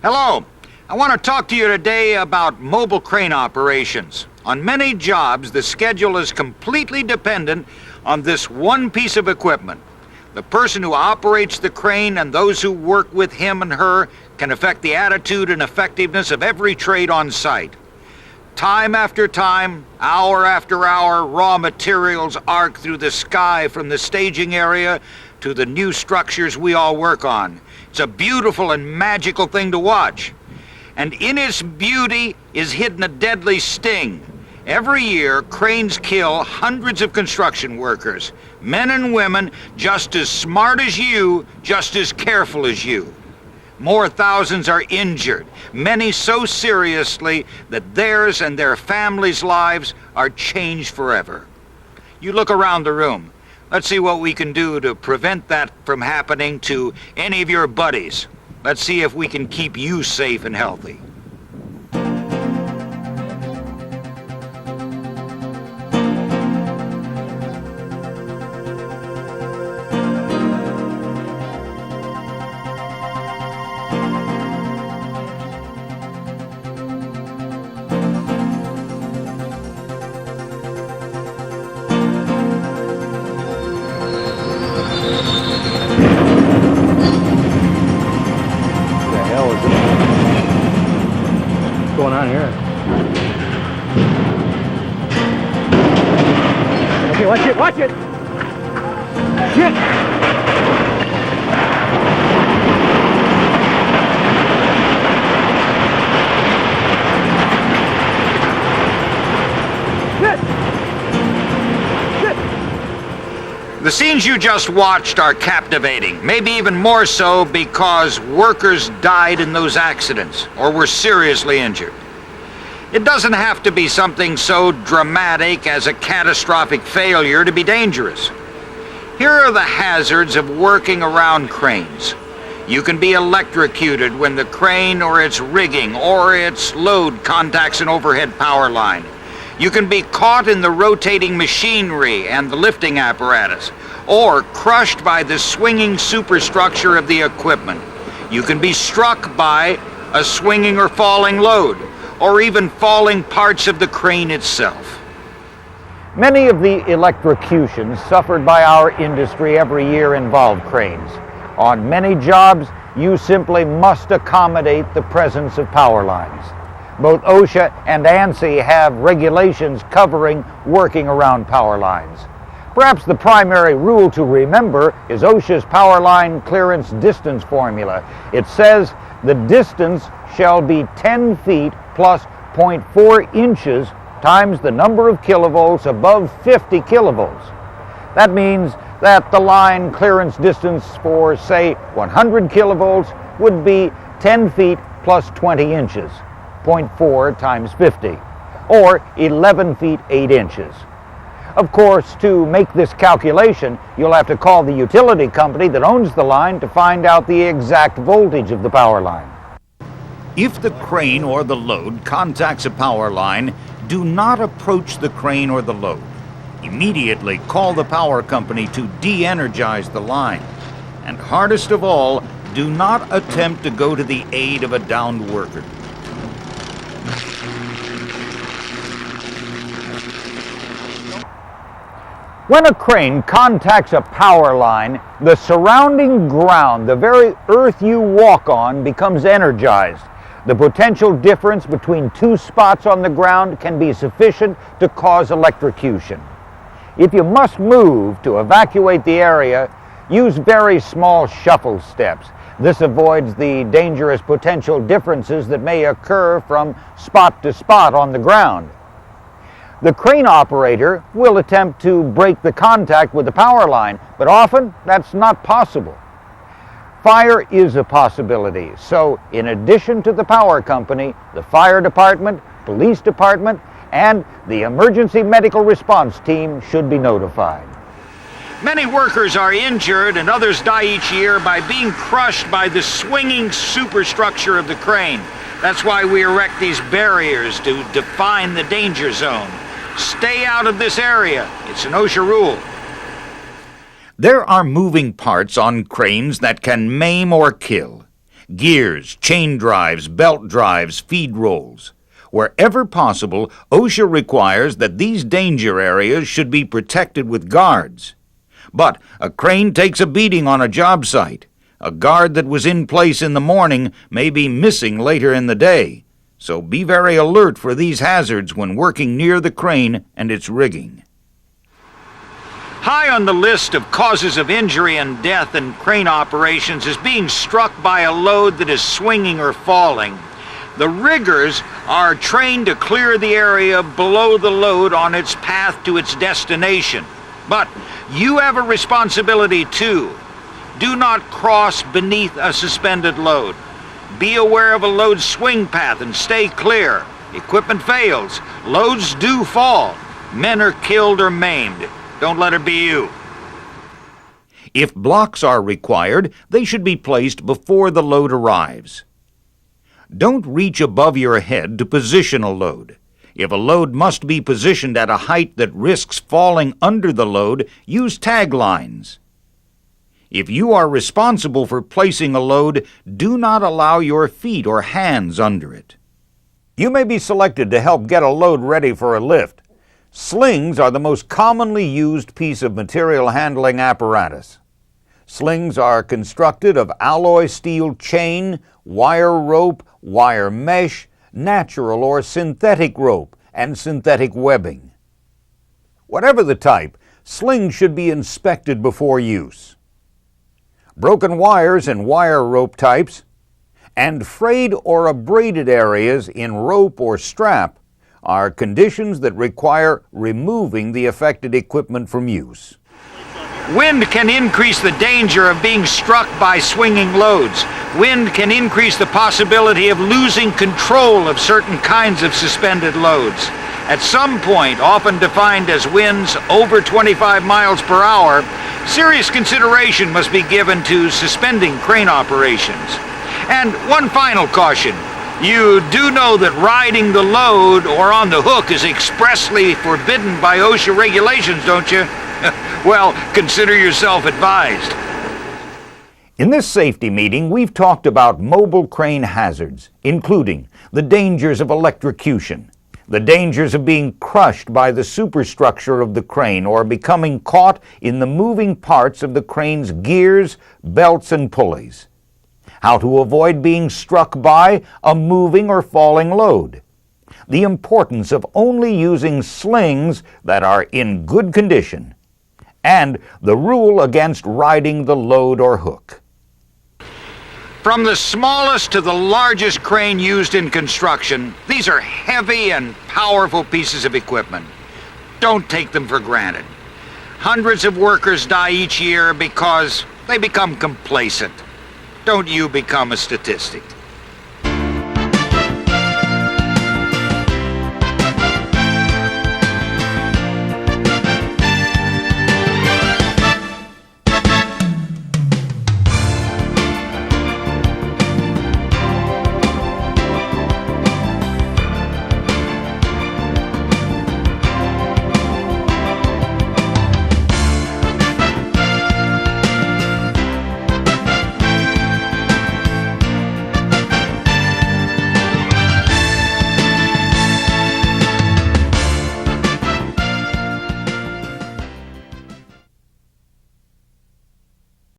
Hello. I want to talk to you today about mobile crane operations. On many jobs, the schedule is completely dependent on this one piece of equipment. The person who operates the crane and those who work with him and her can affect the attitude and effectiveness of every trade on site. Time after time, hour after hour, raw materials arc through the sky from the staging area to the new structures we all work on. It's a beautiful and magical thing to watch. And in its beauty is hidden a deadly sting. Every year, cranes kill hundreds of construction workers, men and women just as smart as you, just as careful as you. More thousands are injured, many so seriously that theirs and their families' lives are changed forever. You look around the room. Let's see what we can do to prevent that from happening to any of your buddies. Let's see if we can keep you safe and healthy. What's going on here? Okay, watch it, watch it! Shit! The scenes you just watched are captivating, maybe even more so because workers died in those accidents or were seriously injured. It doesn't have to be something so dramatic as a catastrophic failure to be dangerous. Here are the hazards of working around cranes. You can be electrocuted when the crane or its rigging or its load contacts an overhead power line. You can be caught in the rotating machinery and the lifting apparatus, or crushed by the swinging superstructure of the equipment. You can be struck by a swinging or falling load, or even falling parts of the crane itself. Many of the electrocutions suffered by our industry every year involve cranes. On many jobs, you simply must accommodate the presence of power lines. Both OSHA and ANSI have regulations covering working around power lines. Perhaps the primary rule to remember is OSHA's power line clearance distance formula. It says the distance shall be 10 feet plus 0.4 inches times the number of kilovolts above 50 kilovolts. That means that the line clearance distance for, say, 100 kilovolts would be 10 feet plus 20 inches. 0.4 times 50, or 11 feet 8 inches. Of course, to make this calculation, you'll have to call the utility company that owns the line to find out the exact voltage of the power line. If the crane or the load contacts a power line, do not approach the crane or the load. Immediately call the power company to de-energize the line. And hardest of all, do not attempt to go to the aid of a downed worker. When a crane contacts a power line, the surrounding ground, the very earth you walk on, becomes energized. The potential difference between two spots on the ground can be sufficient to cause electrocution. If you must move to evacuate the area, use very small shuffle steps. This avoids the dangerous potential differences that may occur from spot to spot on the ground. The crane operator will attempt to break the contact with the power line, but often that's not possible. Fire is a possibility, so in addition to the power company, the fire department, police department, and the emergency medical response team should be notified. Many workers are injured and others die each year by being crushed by the swinging superstructure of the crane. That's why we erect these barriers to define the danger zone. Stay out of this area. It's an OSHA rule. There are moving parts on cranes that can maim or kill. gears, chain drives, belt drives, feed rolls. Wherever possible, OSHA requires that these danger areas should be protected with guards. But a crane takes a beating on a job site. A guard that was in place in the morning may be missing later in the day, so be very alert for these hazards when working near the crane and its rigging. High on the list of causes of injury and death in crane operations is being struck by a load that is swinging or falling. The riggers are trained to clear the area below the load on its path to its destination. But you have a responsibility too. Do not cross beneath a suspended load. Be aware of a load swing path and stay clear. Equipment fails. Loads do fall. Men are killed or maimed. Don't let it be you. If blocks are required, they should be placed before the load arrives. Don't reach above your head to position a load. If a load must be positioned at a height that risks falling under the load, use tag lines. If you are responsible for placing a load, do not allow your feet or hands under it. You may be selected to help get a load ready for a lift. Slings are the most commonly used piece of material handling apparatus. Slings are constructed of alloy steel chain, wire rope, wire mesh, natural or synthetic rope, and synthetic webbing. Whatever the type, slings should be inspected before use. Broken wires in wire rope types and frayed or abraded areas in rope or strap are conditions that require removing the affected equipment from use. Wind can increase the danger of being struck by swinging loads. Wind can increase the possibility of losing control of certain kinds of suspended loads. At some point, often defined as winds over 25 miles per hour, serious consideration must be given to suspending crane operations. And one final caution. You do know that riding the load or on the hook is expressly forbidden by OSHA regulations, don't you? Well, consider yourself advised. In this safety meeting, we've talked about mobile crane hazards, including the dangers of electrocution, the dangers of being crushed by the superstructure of the crane or becoming caught in the moving parts of the crane's gears, belts, and pulleys, how to avoid being struck by a moving or falling load, the importance of only using slings that are in good condition, and the rule against riding the load or hook. From the smallest to the largest crane used in construction, these are heavy and powerful pieces of equipment. Don't take them for granted. Hundreds of workers die each year because they become complacent. Don't you become a statistic.